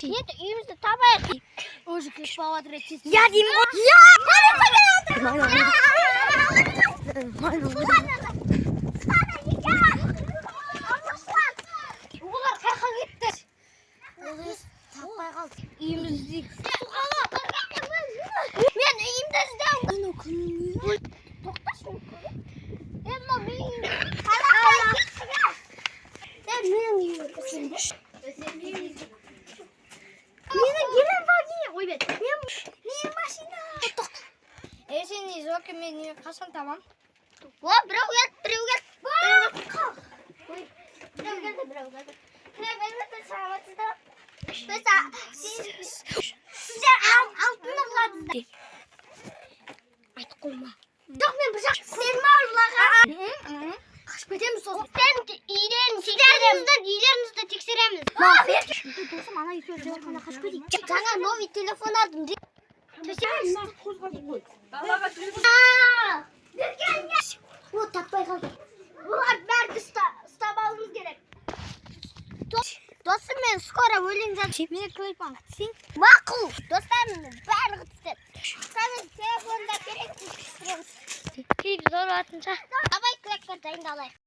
Енді үйімізді табайық. Уже кеш бауадыр етсіз. Я деймін ғой. Олар қайқа кетті. Таппай қалды. Үйімізді. Мен үйімді іздеу. Тоқташы. Емма мен Менің келем баги. Ой бет. Мен машина. Сен изоке мен қашан табам? О, біреу келді. Ой, біреу келді. Мен саламатсыздар. Сіздер алтынды қыладыңдар. Айтып қойма. Жоқ, мен бір жақ сені ұрлаған. Қашып кетеміз сосын. Үйлеріңізді тексереміз. Досым ана үйде қана қашып кетейік. Жаңа новый телефон алдым. О, таппай қалды. Олар бәрді ұстап алуымыз керек. Досым, мен скоро өлең жазып, мені клипан қатысың. Мақұл, достарымның бәрі құтыстыр. Қазір телефонда керек. Кейіп зор атынша. Абай клипкар дайындалайық.